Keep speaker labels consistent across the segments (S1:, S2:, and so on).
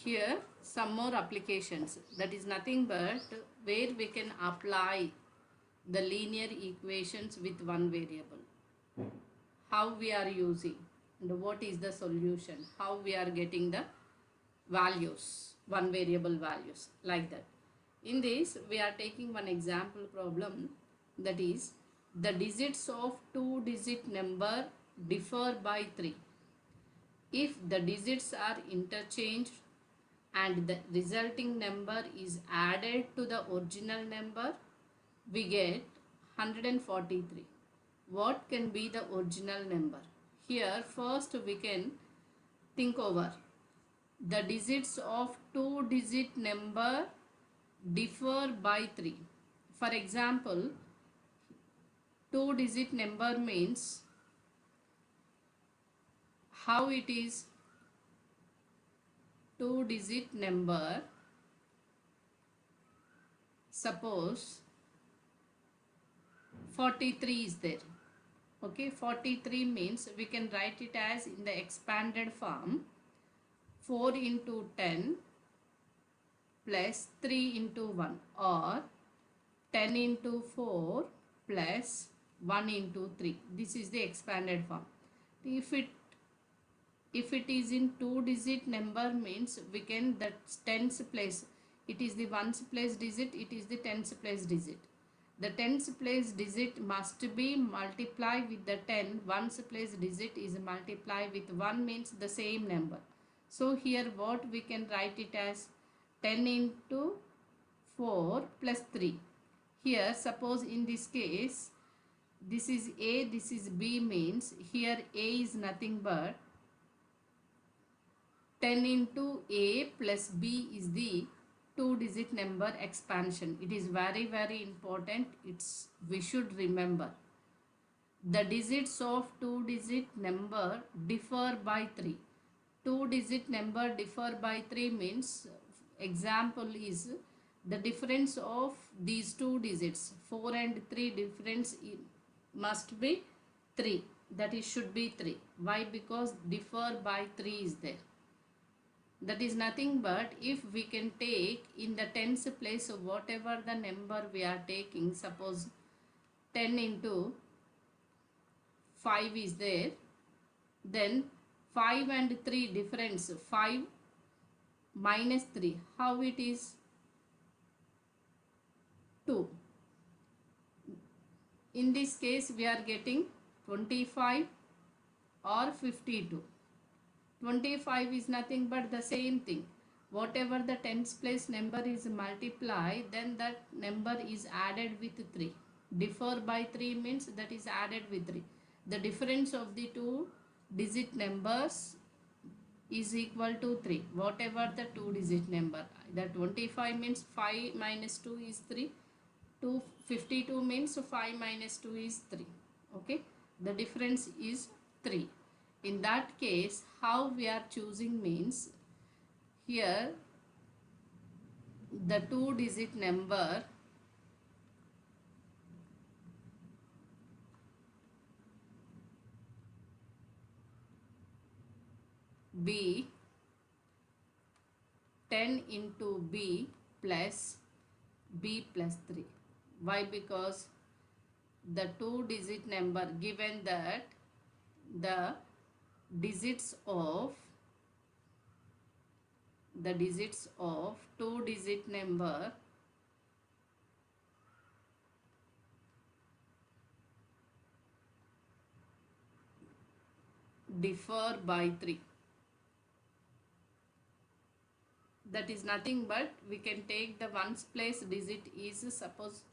S1: Here some more applications, that is nothing but where we can apply the linear equations with one variable, how we are using and what is the solution, how we are getting the values, one variable values, like that. In this we are taking one example problem, that is the digits of two digit number differ by 3. If the digits are interchanged and the resulting number is added to the original number, we get 143. What can be the original number? Here first we can think over. The digits of two digit number differ by 3. For example, two digit number means how it is. Two digit number, suppose 43 is there. Okay, 43 means we can write it as in the expanded form 4 into 10 plus 3 into 1, or 10 into 4 plus 1 into 3. This is the expanded form. If it is in two digit number means we can the tens place, it is the ones place digit, it is the tens place digit. The tens place digit must be multiplied with the 10, ones place digit is multiplied with 1 means the same number. So here what we can write it as 10 into 4 plus 3. Here suppose in this case this is A, this is B means here A is nothing but 10 into A plus B is the two digit number expansion. It is very important. We should remember. The digits of two digit number differ by 3. Two digit number differ by 3 means, example is the difference of these two digits 4 and 3, difference must be 3. That is should be 3. Why? Because differ by 3 is there. That is nothing but if we can take in the tens place whatever the number we are taking, suppose 10 into 5 is there, then 5 and 3 difference, 5 minus 3, how it is? 2. In this case we are getting 25 or 52. 25 is nothing but the same thing. Whatever the tens place number is multiplied, then that number is added with 3. Differ by 3 means that is added with 3. The difference of the two digit numbers is equal to 3. Whatever the two digit number. The 25 means 5 minus 2 is 3. 52 means 5 minus 2 is 3. Okay. The difference is 3. In that case, how we are choosing means, here the two digit number be 10 into B plus B plus 3. Why? Because the two digit number, given that the digits of two digit number differ by 3. That is nothing but we can take the ones place digit is, suppose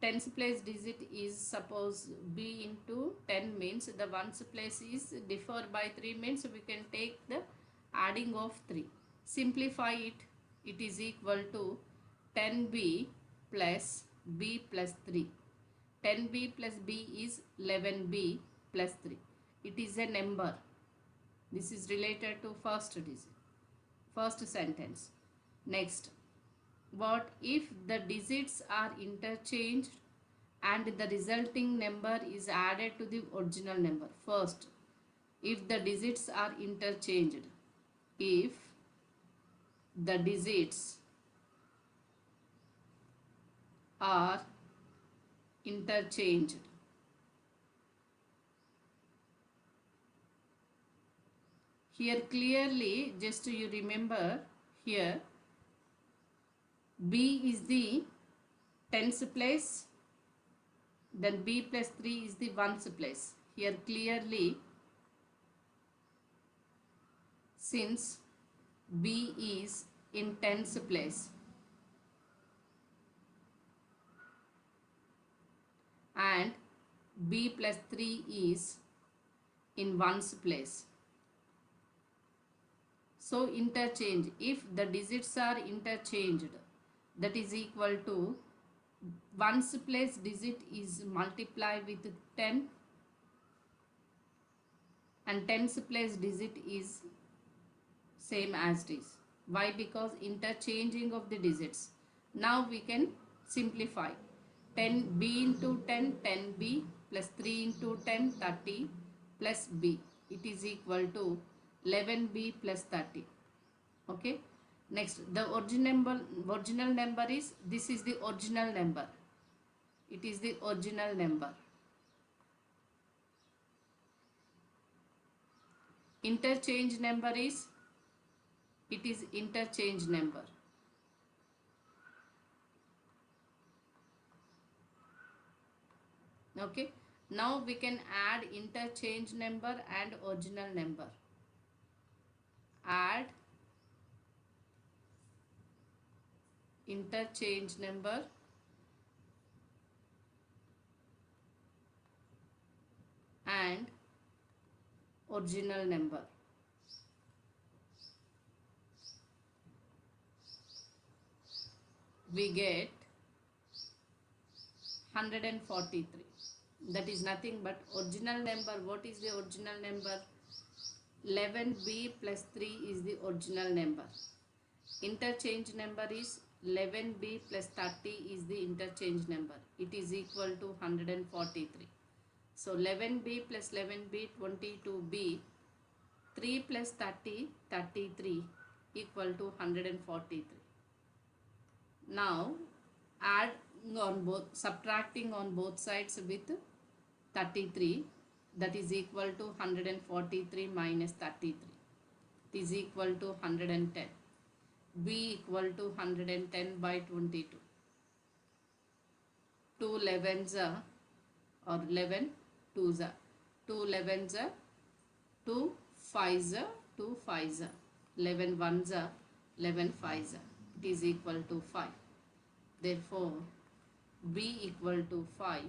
S1: tens place digit is suppose B into 10 means the ones place is differ by 3 means we can take the adding of 3. Simplify it. It is equal to 10B plus B plus 3. 10B plus B is 11B plus 3. It is a number. This is related to first sentence. Next, what if the digits are interchanged and the resulting number is added to the original number? First, if the digits are interchanged, if the digits are interchanged. Here clearly, just you remember here, B is the tens place, then B plus 3 is the ones place. Here clearly, since B is in tens place and B plus 3 is in ones place. So interchange, if the digits are interchanged, that is equal to ones place digit is multiply with 10 and tens place digit is same as it is. Why? Because interchanging of the digits. Now we can simplify. 10b into 10, 10b plus 3 into 10, 30 plus b. It is equal to 11b plus 30. Okay. Next, the original number is, this is the original number. It is the original number. Interchange number is, it is interchange number. Okay. Now we can add interchange number and original number. Add interchange number and original number. We get 143. That is nothing but original number. What is the original number? 11b plus 3 is the original number. Interchange number is 11b plus 30 is the interchange number. It is equal to 143. So 11b plus 11b 22b, 3 plus 30 33 equal to 143. Now add on both, subtracting on both sides with 33, that is equal to 143 minus 33. It is equal to 110. B equal to 110 by 22. 2 11s are, or 11 2s are, 2 11s are, 2 5s are, 2 5s are, 11 1s are, 11 5s are. It is equal to 5. Therefore, B equal to 5.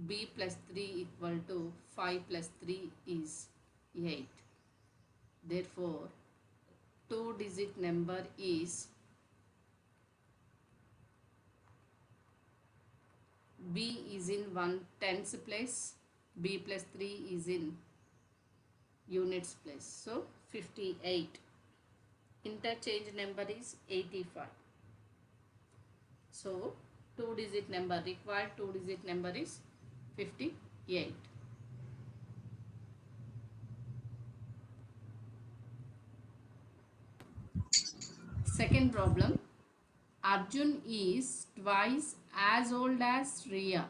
S1: B plus 3 equal to 5 plus 3 is 8. Therefore, 2-digit number is B is in 1/10s place, B plus 3 is in units place. So 58. Interchange number is 85. So 2-digit number, required 2-digit number is 58. Second problem. Arjun is twice as old as Shreya.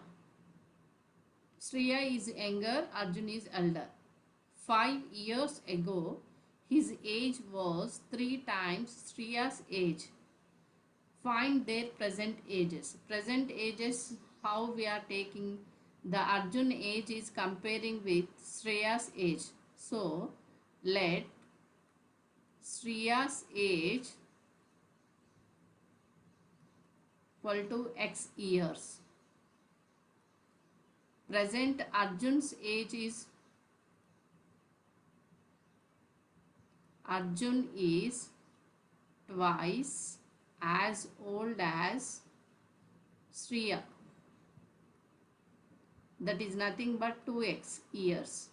S1: Shreya is younger, Arjun is elder. 5 years ago, his age was 3 times Shreya's age. Find their present ages. Present ages, how we are taking the Arjun age is comparing with Shreya's age. So, let Shreya's age equal to X years. Present Arjun's age is, Arjun is twice as old as Shreya. That is nothing but 2x years.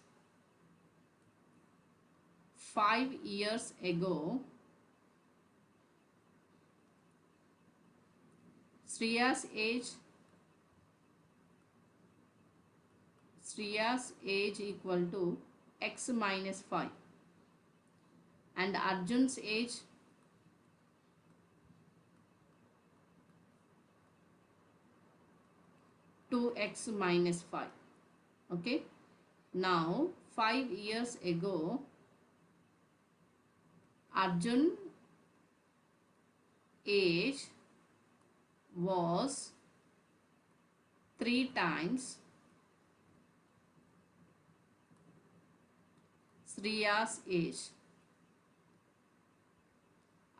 S1: 5 years ago, Shreya's age equal to x minus 5 and Arjun's age 2x minus 5. Okay. Now 5 years ago Arjun age was 3 times Shriya's age.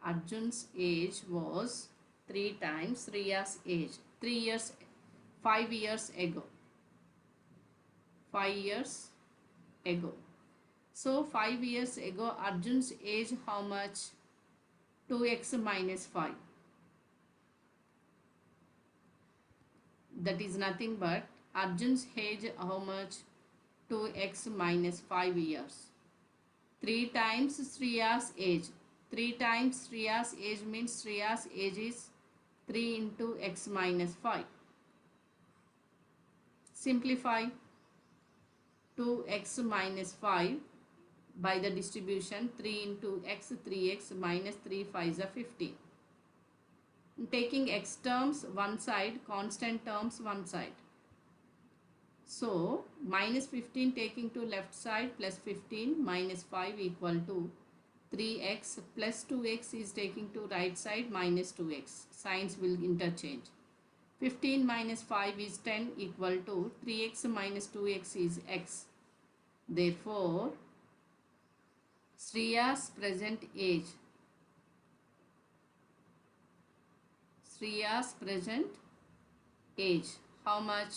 S1: Arjun's age was 3 times Shriya's age. 5 years ago. 5 years ago. So 5 years ago Arjun's age how much? 2x minus 5. That is nothing but Arjun's age how much? 2x minus 5 years. 3 times Shriya's age. 3 times Shriya's age means Shriya's age is 3 into x minus 5. Simplify 2x minus 5 by the distribution 3 into x, 3x minus 3 5s are 15. Taking x terms one side, constant terms one side. So minus 15 taking to left side plus 15 minus 5 equal to 3x plus 2x is taking to right side minus 2x. Signs will interchange. 15 minus 5 is 10 equal to 3x minus 2x is x. Therefore, Shriya's present age. Shriya's present age. How much?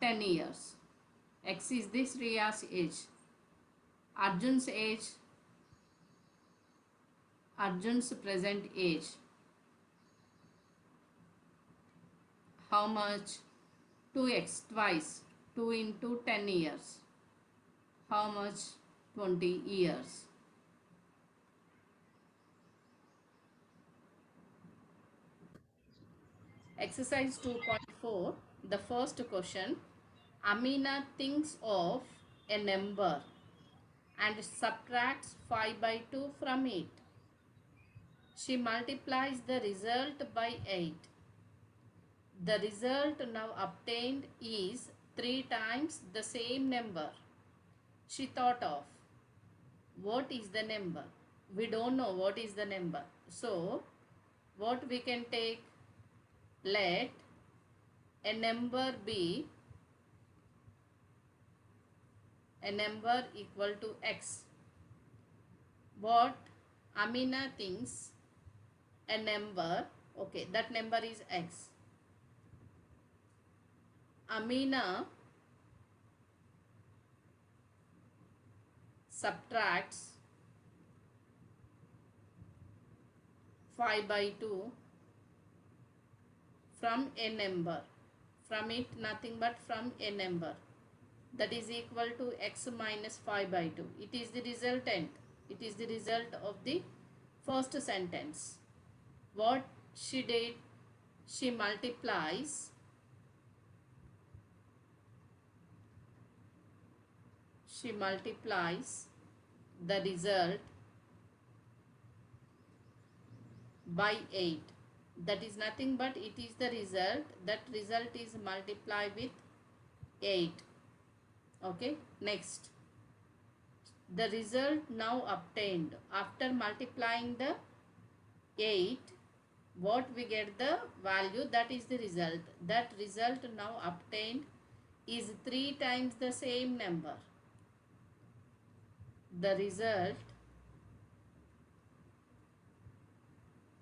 S1: 10 years. X is the Shriya's age. Arjun's age. Arjun's present age. How much? 2x twice. 2 into 10 years. How much? 20 years. Exercise 2.4. The first question. Amina thinks of a number and subtracts 5 by 2 from it. She multiplies the result by 8. The result now obtained is 3 times the same number she thought of. What is the number? We don't know what is the number. So, what we can take? Let a number be a number equal to x. What Amina thinks a number, okay, that number is x. Amina subtracts 5 by 2 from a number. From it nothing but from a number. That is equal to x minus 5 by 2. It is the resultant. It is the result of the first sentence. What she did? She multiplies. She multiplies the result by 8. That is nothing but it is the result. That result is multiplied with 8. Okay, next. The result now obtained after multiplying the 8, what we get the value, that is the result. That result now obtained is 3 times the same number. The result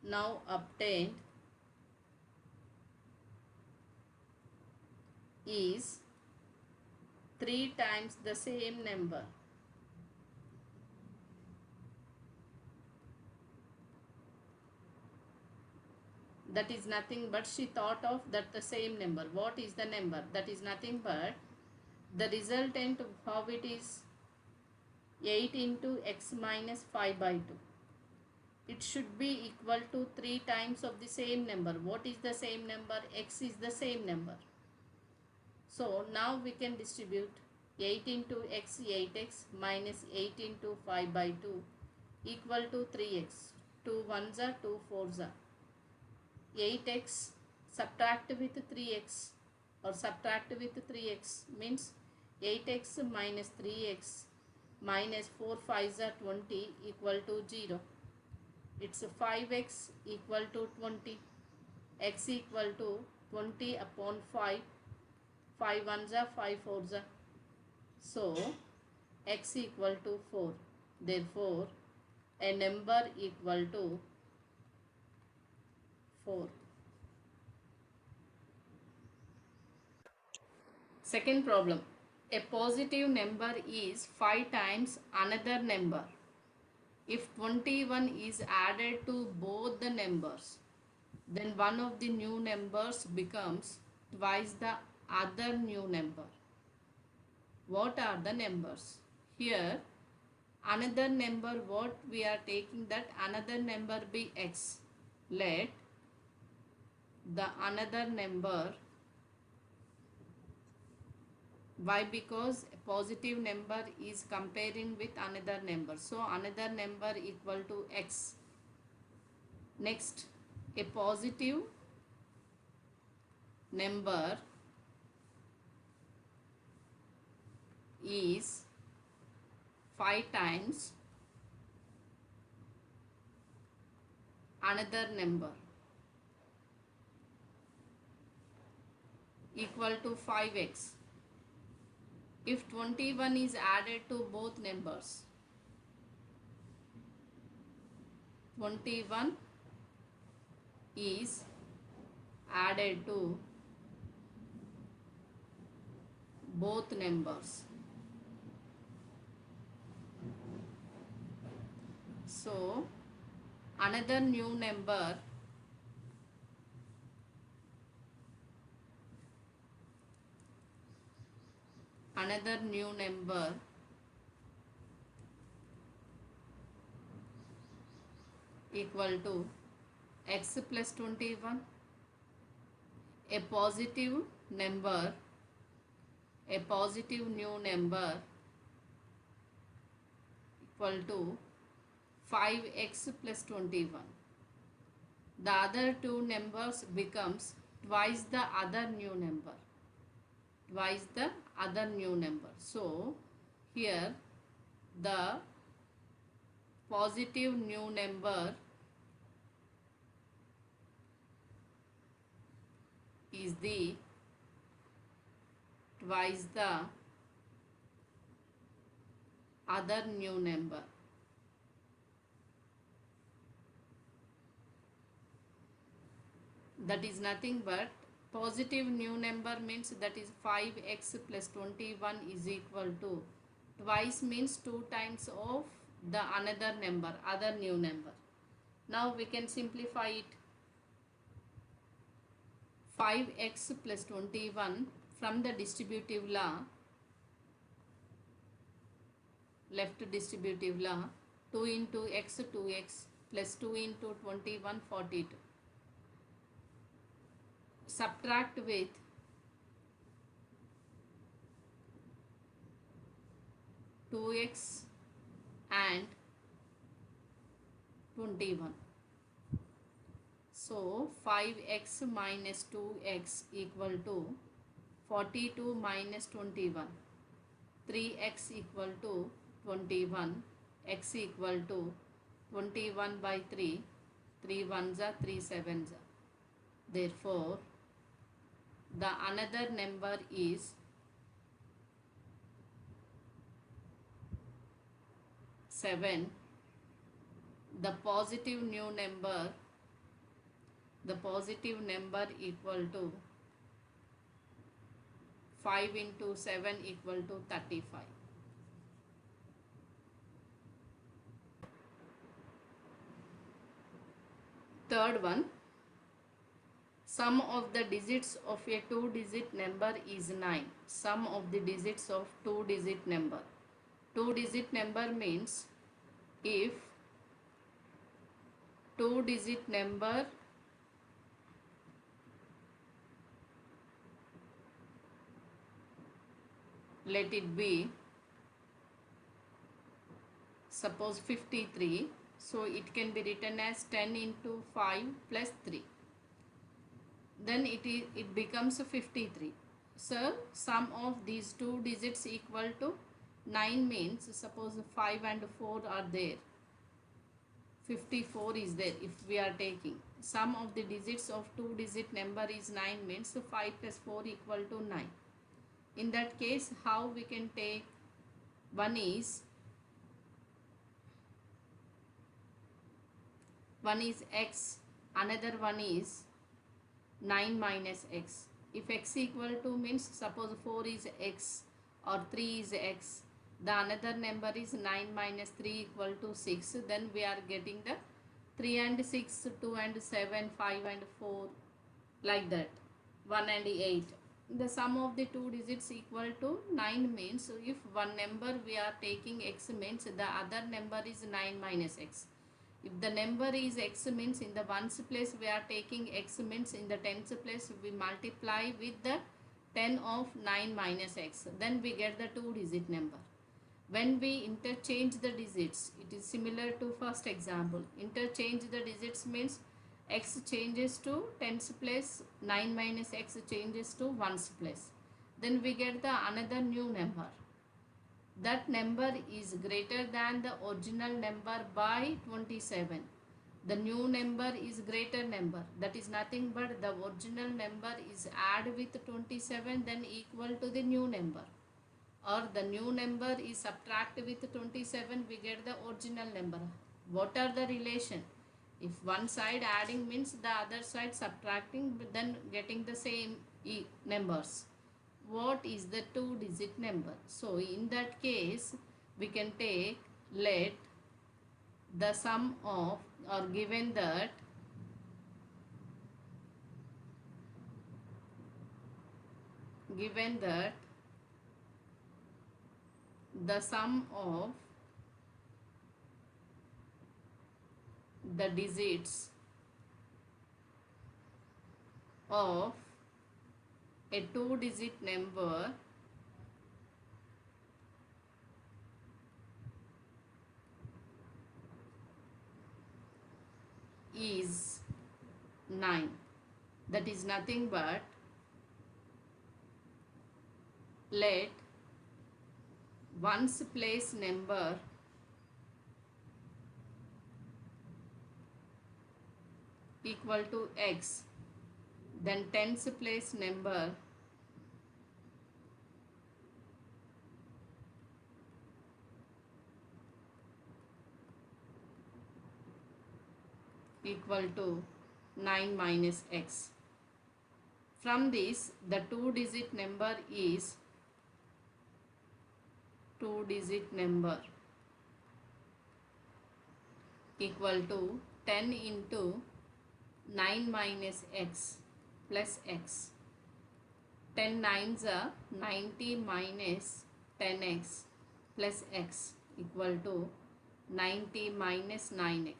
S1: now obtained is 3 times the same number. That is nothing but she thought of that the same number. What is the number? That is nothing but the resultant of how it is 8 into x minus 5 by 2. It should be equal to 3 times of the same number. What is the same number? X is the same number. So now we can distribute 8 into x 8x minus 8 into 5 by 2 equal to 3x. 2 1s are 2 4s are. 8x subtract with 3x. or subtract with 3x, means 8x minus 3x minus 4 5s are 20 equal to 0. It's 5x equal to 20, x equal to 20 upon 5, 5 ones are 5 fours are. So x equal to 4. Therefore a number equal to 4. Second problem. A positive number is 5 times another number. If 21 is added to both the numbers, then one of the new numbers becomes twice the other new number. What are the numbers? Here another number, what we are taking, that another number be x. Let the another number, why? Because a positive number is comparing with another number, so another number equal to x. Next, a positive number is 5 times another number equal to 5x. If 21 is added to both numbers, 21 is added to both numbers. So another new number equal to x plus 21. A positive new number equal to 5x plus 21. The other two numbers becomes twice the other new number. So here the positive new number is the twice the other new number. That is nothing but positive new number means that is 5x plus 21 is equal to twice means 2 times of the another number, other new number. Now we can simplify it. 5x plus 21 from the distributive law, left distributive law, 2 into x 2x plus 2 into 21 42. Subtract with 2x and 21. So 5x minus 2x equal to 42 minus 21. 3x equal to 21. X equal to 21 by 3. 3 ones are 3 sevens are. Therefore the another number is 7. The positive number equal to 5 into 7 equal to 35. Third one, sum of the digits of a 2-digit number is 9. Sum of the digits of 2-digit number. 2-digit number means if 2-digit number let it be suppose 53, so it can be written as 10 into 5 plus 3. Then it becomes 53. Sir, sum of these two digits equal to 9 means suppose 5 and 4 are there. 54 is there if we are taking. Sum of the digits of two digit number is 9 means 5 plus 4 equal to 9. In that case, how we can take one is x, another one is 9 minus x. If x equal to means suppose 4 is x or 3 is x, the another number is 9 minus 3 equal to 6, then we are getting the 3 and 6, 2 and 7, 5 and 4, like that, 1 and 8. The sum of the two digits equal to 9 means if one number we are taking x means the other number is 9 minus x. If the number is x means in the ones place we are taking x means in the tens place we multiply with the 10 of 9 minus x. Then we get the two digit number. When we interchange the digits, it is similar to first example. Interchange the digits means x changes to tens place, 9 minus x changes to ones place. Then we get the another new number. That number is greater than the original number by 27. The new number is greater number. That is nothing but the original number is add with 27 then equal to the new number. Or the new number is subtract with 27, we get the original number. What are the relation? If one side adding means the other side subtracting, but then getting the same numbers. What is the two digit number? So in that case we can take let the sum of or given that the sum of the digits of a two digit number is 9. That is nothing but let ones place number equal to x, then tens place number equal to 9 minus x. From this, the two digit number is two digit number equal to 10 into 9 minus x plus x. 10 nines are 90 minus 10x plus x equal to 90 minus 9x.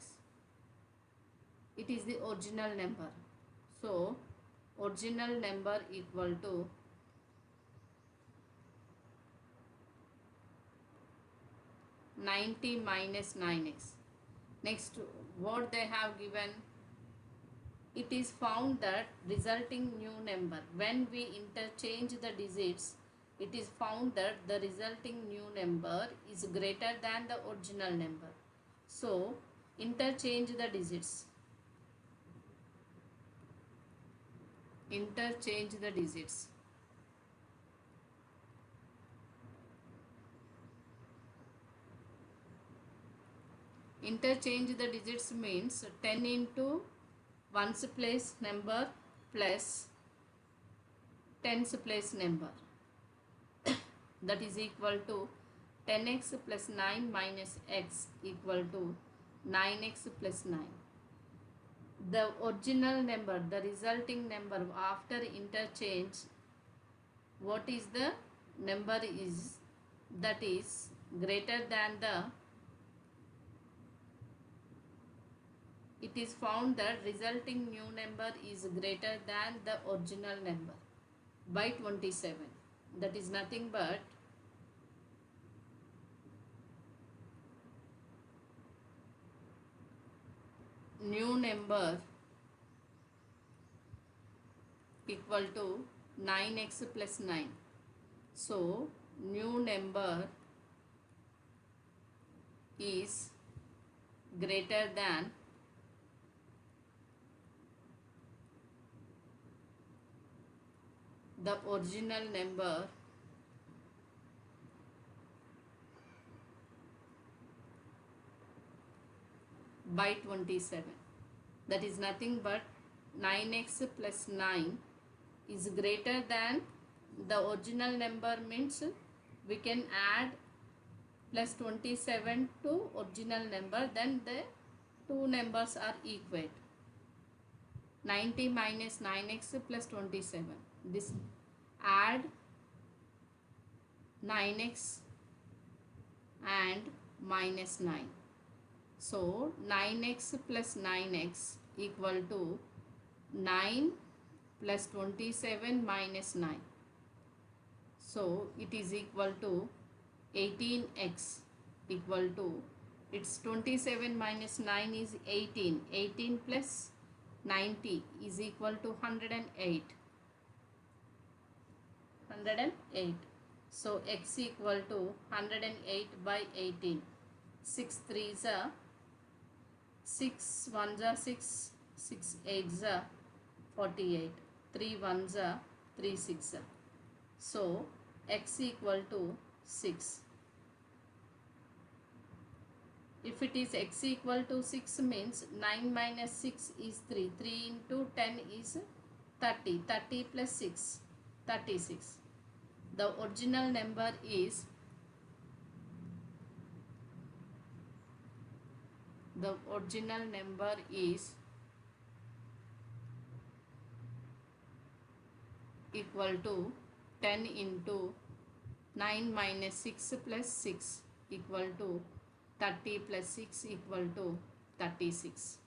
S1: It is the original number. So, original number equal to 90 minus 9x. Next, what they have given, it is found that resulting new number, when we interchange the digits, it is found that the resulting new number is greater than the original number. So, interchange the digits. Interchange the digits. Interchange the digits means 10 into ones place number plus tens place number. That is equal to 10x plus 9 minus x equal to 9x plus 9. The original number, the resulting number after interchange, what is the number is, that is greater than the, it is found that resulting new number is greater than the original number by 27. That is nothing but new number equal to 9x plus 9. So new number is greater than the original number by 27. That is nothing but 9x plus 9 is greater than the original number, means we can add plus 27 to original number, then the two numbers are equal. 90 minus 9x plus 27. This add 9x and minus 9. So 9x plus 9x equal to 9 plus 27 minus 9. So it is equal to 18x equal to, it's 27 minus 9 is 18. 18 plus 90 is equal to 108. 108. So x equal to 108 by 18. 6 3s are 6 1s are 6, 6 8s are 48, 3 1s are 3 6 are. So x equal to 6. If it is x equal to 6 means 9 minus 6 is 3. 3 into 10 is 30. 30 plus 6, 36. The original number is equal to 10 into 9 minus 6 plus 6 equal to 30 plus 6 equal to 36.